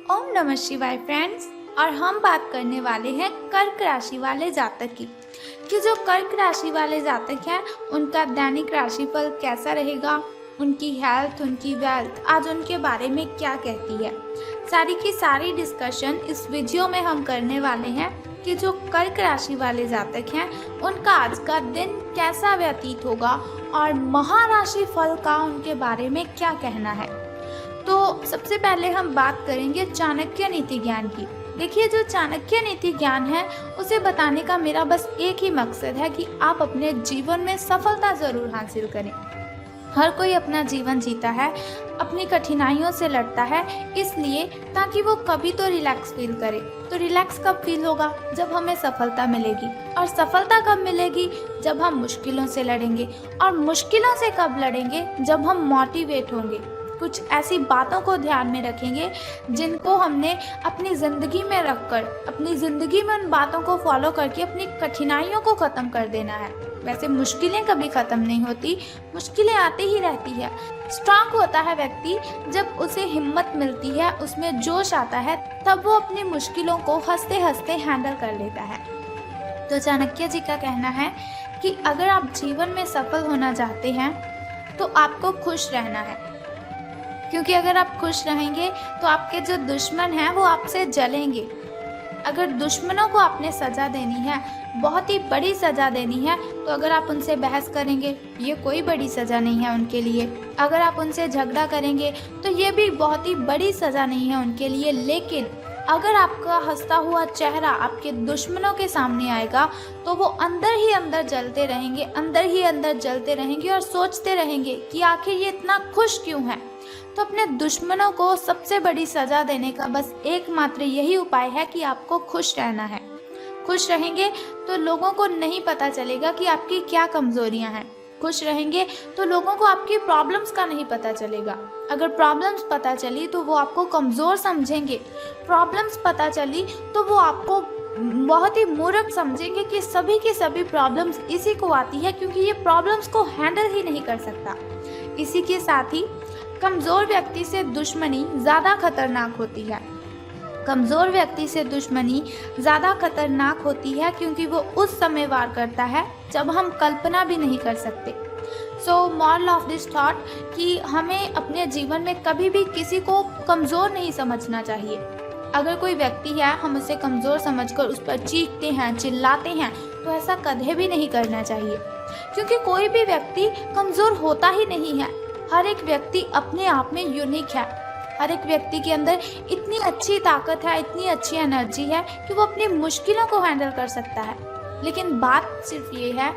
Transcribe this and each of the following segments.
ओम नमः शिवाय फ्रेंड्स। और हम बात करने वाले हैं कर्क राशि वाले जातक की कि जो कर्क राशि वाले जातक हैं उनका दैनिक राशिफल कैसा रहेगा, उनकी हेल्थ, उनकी वेल्थ आज उनके बारे में क्या कहती है। सारी की सारी डिस्कशन इस वीडियो में हम करने वाले हैं कि जो कर्क राशि वाले जातक हैं उनका आज का दिन कैसा व्यतीत होगा और महाराशि फल का उनके बारे में क्या कहना है। तो सबसे पहले हम बात करेंगे चाणक्य नीति ज्ञान की। देखिए, जो चाणक्य नीति ज्ञान है उसे बताने का मेरा बस एक ही मकसद है कि आप अपने जीवन में सफलता ज़रूर हासिल करें। हर कोई अपना जीवन जीता है, अपनी कठिनाइयों से लड़ता है, इसलिए ताकि वो कभी तो रिलैक्स फील करे। तो रिलैक्स कब फील होगा? जब हमें सफलता मिलेगी। और सफलता कब मिलेगी? जब हम मुश्किलों से लड़ेंगे। और मुश्किलों से कब लड़ेंगे? जब हम मोटिवेट होंगे, कुछ ऐसी बातों को ध्यान में रखेंगे जिनको हमने अपनी ज़िंदगी में रखकर, अपनी ज़िंदगी में उन बातों को फॉलो करके अपनी कठिनाइयों को ख़त्म कर देना है। वैसे मुश्किलें कभी ख़त्म नहीं होती, मुश्किलें आती ही रहती है। स्ट्रांग होता है व्यक्ति जब उसे हिम्मत मिलती है, उसमें जोश आता है, तब वो अपनी मुश्किलों को हंसते हंसते हैंडल कर लेता है। तो चाणक्य जी का कहना है कि अगर आप जीवन में सफल होना चाहते हैं तो आपको खुश रहना है, क्योंकि अगर आप खुश रहेंगे तो आपके जो दुश्मन हैं वो आपसे जलेंगे। अगर दुश्मनों को आपने सज़ा देनी है, बहुत ही बड़ी सज़ा देनी है, तो अगर आप उनसे बहस करेंगे ये कोई बड़ी सज़ा नहीं है उनके लिए। अगर आप उनसे झगड़ा करेंगे तो ये भी बहुत ही बड़ी सज़ा नहीं है उनके लिए। लेकिन अगर आपका हंसता हुआ चेहरा आपके दुश्मनों के सामने आएगा तो वो अंदर ही अंदर जलते रहेंगे, अंदर ही अंदर जलते रहेंगे और सोचते रहेंगे कि आखिर ये इतना खुश क्यों है। तो अपने दुश्मनों को सबसे बड़ी सज़ा देने का बस एकमात्र यही उपाय है कि आपको खुश रहना है। खुश रहेंगे तो लोगों को नहीं पता चलेगा कि आपकी क्या कमज़ोरियां हैं। खुश रहेंगे तो लोगों को आपकी प्रॉब्लम्स का नहीं पता चलेगा। अगर प्रॉब्लम्स पता चली तो वो आपको कमज़ोर समझेंगे। प्रॉब्लम्स पता चली तो वो आपको बहुत ही मूर्ख समझेंगे कि सभी की सभी प्रॉब्लम्स इसी को आती है, क्योंकि ये प्रॉब्लम्स को हैंडल ही नहीं कर सकता। इसी के साथ ही कमज़ोर व्यक्ति से दुश्मनी ज़्यादा खतरनाक होती है। कमज़ोर व्यक्ति से दुश्मनी ज़्यादा खतरनाक होती है क्योंकि वो उस समय वार करता है जब हम कल्पना भी नहीं कर सकते। So moral of this thought कि हमें अपने जीवन में कभी भी किसी को कमज़ोर नहीं समझना चाहिए। अगर कोई व्यक्ति है, हम उसे कमज़ोर समझकर उस पर चीखते हैं, चिल्लाते हैं, तो ऐसा कभी भी नहीं करना चाहिए, क्योंकि कोई भी व्यक्ति कमज़ोर होता ही नहीं है। हर एक व्यक्ति अपने आप में यूनिक है। हर एक व्यक्ति के अंदर इतनी अच्छी ताकत है, इतनी अच्छी एनर्जी है कि वो अपनी मुश्किलों को हैंडल कर सकता है। लेकिन बात सिर्फ ये है,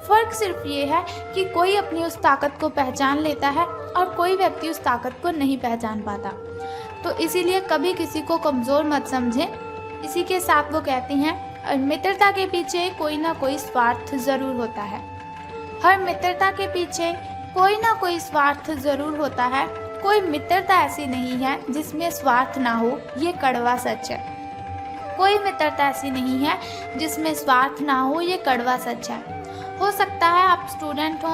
फ़र्क सिर्फ ये है कि कोई अपनी उस ताकत को पहचान लेता है और कोई व्यक्ति उस ताकत को नहीं पहचान पाता। तो इसीलिए कभी किसी को कमज़ोर मत समझें। इसी के साथ वो कहते हैं, मित्रता के पीछे कोई ना कोई स्वार्थ ज़रूर होता है। हर मित्रता के पीछे कोई ना कोई स्वार्थ ज़रूर होता है। कोई मित्रता ऐसी नहीं है जिसमें स्वार्थ ना हो, ये कड़वा सच है। कोई मित्रता ऐसी नहीं है जिसमें स्वार्थ ना हो, ये कड़वा सच है। हो सकता है आप स्टूडेंट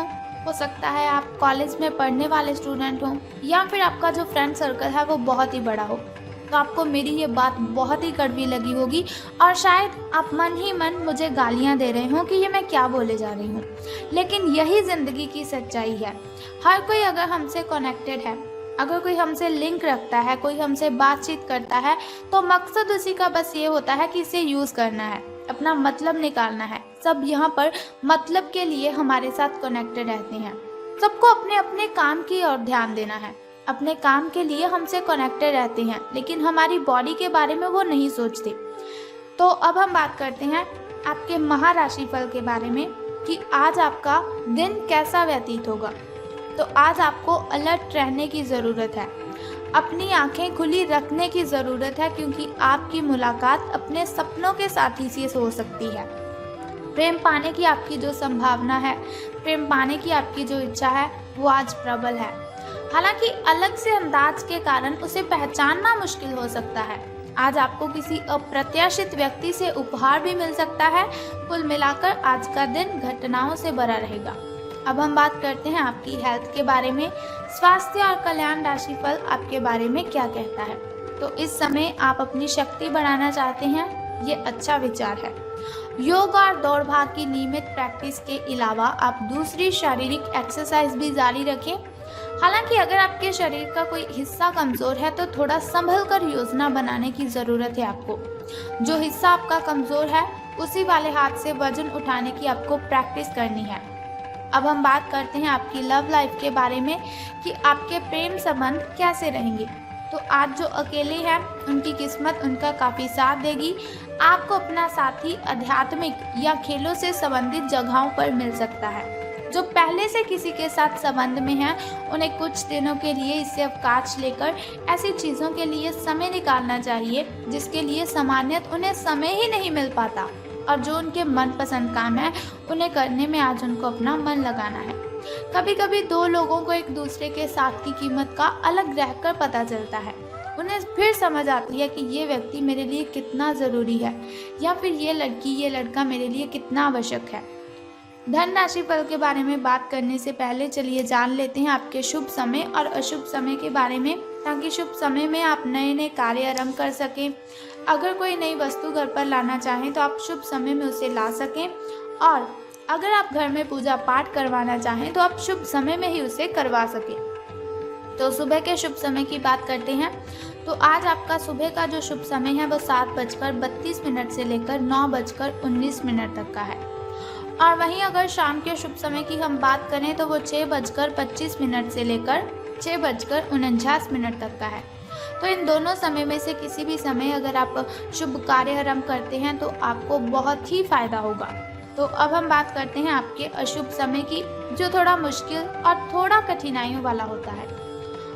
हो सकता है आप कॉलेज में पढ़ने वाले स्टूडेंट हों, या फिर आपका जो फ्रेंड सर्कल है वो बहुत ही बड़ा हो। तो आपको मेरी ये बात बहुत ही कड़वी लगी होगी और शायद आप मन ही मन मुझे गालियाँ दे रहे हों कि ये मैं क्या बोले जा रही हूँ। लेकिन यही ज़िंदगी की सच्चाई है। हर कोई अगर हमसे कनेक्टेड है, अगर कोई हमसे लिंक रखता है, कोई हमसे बातचीत करता है, तो मकसद उसी का बस ये होता है कि इसे यूज़ करना है, अपना मतलब निकालना है। सब यहाँ पर मतलब के लिए हमारे साथ कनेक्टेड रहते हैं। सबको अपने अपने काम की ओर ध्यान देना है, अपने काम के लिए हमसे कनेक्टेड रहते हैं, लेकिन हमारी बॉडी के बारे में वो नहीं सोचते। तो अब हम बात करते हैं आपके महाराशि फल के बारे में कि आज आपका दिन कैसा व्यतीत होगा। तो आज आपको अलर्ट रहने की ज़रूरत है, अपनी आंखें खुली रखने की ज़रूरत है, क्योंकि आपकी मुलाकात अपने सपनों के साथी से हो सकती है। प्रेम पाने की आपकी जो संभावना है, प्रेम पाने की आपकी जो इच्छा है, वो आज प्रबल है। हालांकि अलग से अंदाज के कारण उसे पहचानना मुश्किल हो सकता है। आज आपको किसी अप्रत्याशित व्यक्ति से उपहार भी मिल सकता है। कुल मिलाकर आज का दिन घटनाओं से भरा रहेगा। अब हम बात करते हैं आपकी हेल्थ के बारे में। स्वास्थ्य और कल्याण राशिफल आपके बारे में क्या कहता है। तो इस समय आप अपनी शक्ति बढ़ाना चाहते हैं, ये अच्छा विचार है। योग और दौड़ भाग की नियमित प्रैक्टिस के अलावा आप दूसरी शारीरिक एक्सरसाइज भी जारी रखें। हालांकि अगर आपके शरीर का कोई हिस्सा कमज़ोर है तो थोड़ा संभल कर योजना बनाने की ज़रूरत है आपको। जो हिस्सा आपका कमज़ोर है उसी वाले हाथ से वजन उठाने की आपको प्रैक्टिस करनी है। अब हम बात करते हैं आपकी लव लाइफ के बारे में कि आपके प्रेम संबंध कैसे रहेंगे। तो आज जो अकेले हैं उनकी किस्मत उनका काफ़ी साथ देगी। आपको अपना साथी आध्यात्मिक या खेलों से संबंधित जगहों पर मिल सकता है। जो पहले से किसी के साथ संबंध में हैं उन्हें कुछ दिनों के लिए इससे अवकाश लेकर ऐसी चीज़ों के लिए समय निकालना चाहिए जिसके लिए सामान्यतः उन्हें समय ही नहीं मिल पाता, और जो उनके मनपसंद काम है उन्हें करने में आज उनको अपना मन लगाना है। कभी कभी दो लोगों को एक दूसरे के साथ की कीमत का अलग रहकर पता चलता है। उन्हें फिर समझ आती है कि ये व्यक्ति मेरे लिए कितना ज़रूरी है, या फिर ये लड़की ये लड़का मेरे लिए कितना आवश्यक है। धन राशि फल के बारे में बात करने से पहले चलिए जान लेते हैं आपके शुभ समय और अशुभ समय के बारे में, ताकि शुभ समय में आप नए नए कार्य आरंभ कर सकें। अगर कोई नई वस्तु घर पर लाना चाहें तो आप शुभ समय में उसे ला सकें, और अगर आप घर में पूजा पाठ करवाना चाहें तो आप शुभ समय में ही उसे करवा सकें। तो सुबह के शुभ समय की बात करते हैं। तो आज आपका सुबह का जो शुभ समय है वो 7:32 से लेकर 9:19 तक का है। और वहीं अगर शाम के शुभ समय की हम बात करें तो वो 6:25 से लेकर 6:49 तक का है। तो इन दोनों समय में से किसी भी समय अगर आप शुभ कार्य आरंभ करते हैं तो आपको बहुत ही फायदा होगा। तो अब हम बात करते हैं आपके अशुभ समय की, जो थोड़ा मुश्किल और थोड़ा कठिनाइयों वाला होता है।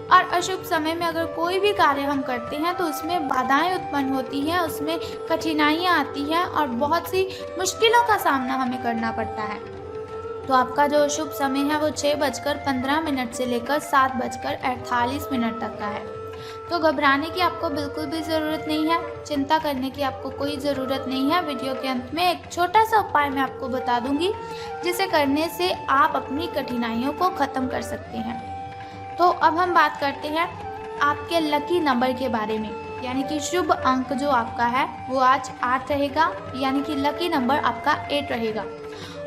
और अशुभ समय में अगर कोई भी कार्य हम करते हैं तो उसमें बाधाएं उत्पन्न होती हैं, उसमें कठिनाइयां आती हैं और बहुत सी मुश्किलों का सामना हमें करना पड़ता है। तो आपका जो शुभ समय है वो 6:15 से लेकर 7:48 तक का है। तो घबराने की आपको बिल्कुल भी ज़रूरत नहीं है, चिंता करने की आपको कोई ज़रूरत नहीं है। वीडियो के अंत में एक छोटा सा उपाय मैं आपको बता दूंगी, जिसे करने से आप अपनी कठिनाइयों को ख़त्म कर सकते हैं। तो अब हम बात करते हैं आपके लकी नंबर के बारे में, यानी कि शुभ अंक जो आपका है वो आज 8 रहेगा, यानी कि लकी नंबर आपका 8 रहेगा।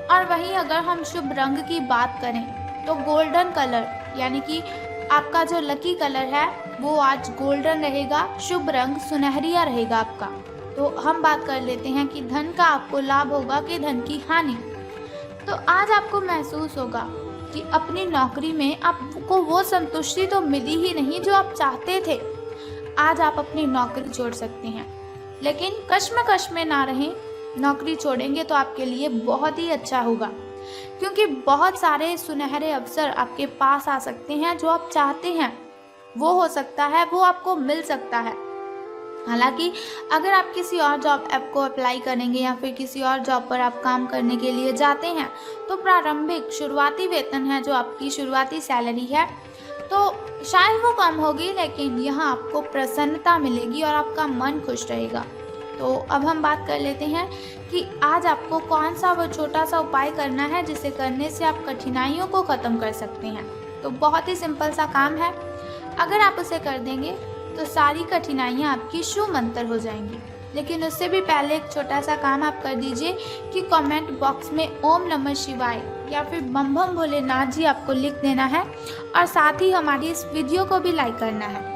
और वहीं अगर हम शुभ रंग की बात करें तो गोल्डन कलर, यानी कि आपका जो लकी कलर है वो आज गोल्डन रहेगा। शुभ रंग सुनहरिया रहेगा आपका। तो हम बात कर लेते हैं कि धन का आपको लाभ होगा कि धन की हानि। तो आज आपको महसूस होगा कि अपनी नौकरी में आपको वो संतुष्टि तो मिली ही नहीं जो आप चाहते थे। आज आप अपनी नौकरी छोड़ सकते हैं, लेकिन कश्मकश में ना रहें। नौकरी छोड़ेंगे तो आपके लिए बहुत ही अच्छा होगा, क्योंकि बहुत सारे सुनहरे अवसर आपके पास आ सकते हैं। जो आप चाहते हैं वो हो सकता है, वो आपको मिल सकता है। हालांकि अगर आप किसी और जॉब ऐप को अप्लाई करेंगे या फिर किसी और जॉब पर आप काम करने के लिए जाते हैं तो प्रारंभिक शुरुआती वेतन है, जो आपकी शुरुआती सैलरी है, तो शायद वो कम होगी, लेकिन यहाँ आपको प्रसन्नता मिलेगी और आपका मन खुश रहेगा। तो अब हम बात कर लेते हैं कि आज आपको कौन सा वो छोटा सा उपाय करना है जिसे करने से आप कठिनाइयों को ख़त्म कर सकते हैं। तो बहुत ही सिंपल सा काम है, अगर आप उसे कर देंगे तो सारी कठिनाइयाँ आपकी शूमंतर हो जाएंगी। लेकिन उससे भी पहले एक छोटा सा काम आप कर दीजिए कि कमेंट बॉक्स में ओम नमः शिवाय या फिर बम बम भोलेनाथ जी आपको लिख देना है, और साथ ही हमारी इस वीडियो को भी लाइक करना है।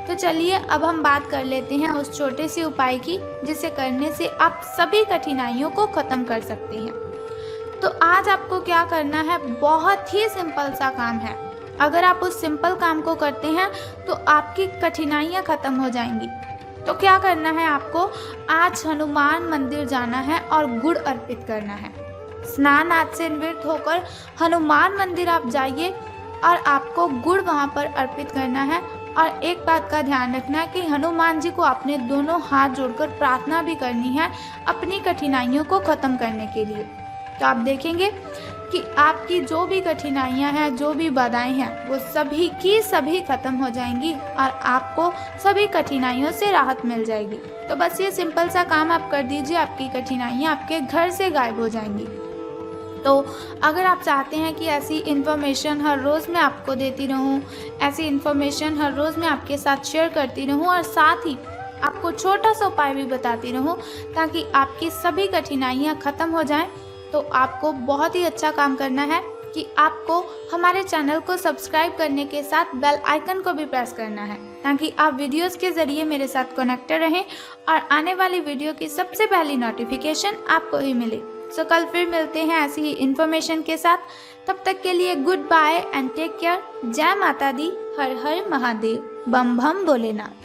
तो चलिए अब हम बात कर लेते हैं उस छोटे से उपाय की, जिसे करने से आप सभी कठिनाइयों को ख़त्म कर सकते हैं। तो आज आपको क्या करना है, बहुत ही सिंपल सा काम है। अगर आप उस सिंपल काम को करते हैं तो आपकी कठिनाइयाँ ख़त्म हो जाएंगी। तो क्या करना है आपको, आज हनुमान मंदिर जाना है और गुड़ अर्पित करना है। स्नान आदि से निवृत्त होकर हनुमान मंदिर आप जाइए और आपको गुड़ वहाँ पर अर्पित करना है। और एक बात का ध्यान रखना है कि हनुमान जी को आपने दोनों हाथ जोड़कर प्रार्थना भी करनी है अपनी कठिनाइयों को ख़त्म करने के लिए। तो आप देखेंगे कि आपकी जो भी कठिनाइयां हैं, जो भी बाधाएं हैं, वो सभी की सभी खत्म हो जाएंगी और आपको सभी कठिनाइयों से राहत मिल जाएगी। तो बस ये सिंपल सा काम आप कर दीजिए, आपकी कठिनाइयां आपके घर से गायब हो जाएंगी। तो अगर आप चाहते हैं कि ऐसी इन्फॉर्मेशन हर रोज़ मैं आपको देती रहूं, ऐसी इन्फॉर्मेशन हर रोज़ मैं आपके साथ शेयर करती रहूं और साथ ही आपको छोटा सा उपाय भी बताती रहूं ताकि आपकी सभी कठिनाइयां ख़त्म हो जाएं, तो आपको बहुत ही अच्छा काम करना है कि आपको हमारे चैनल को सब्सक्राइब करने के साथ बेल आइकन को भी प्रेस करना है ताकि आप वीडियोस के ज़रिए मेरे साथ कनेक्टेड रहें और आने वाली वीडियो की सबसे पहली नोटिफिकेशन आपको ही मिले। सो कल फिर मिलते हैं ऐसी ही इन्फॉर्मेशन के साथ। तब तक के लिए goodbye and take care. जय माता दी, हर हर महादेव, बम बम भोलेनाथ।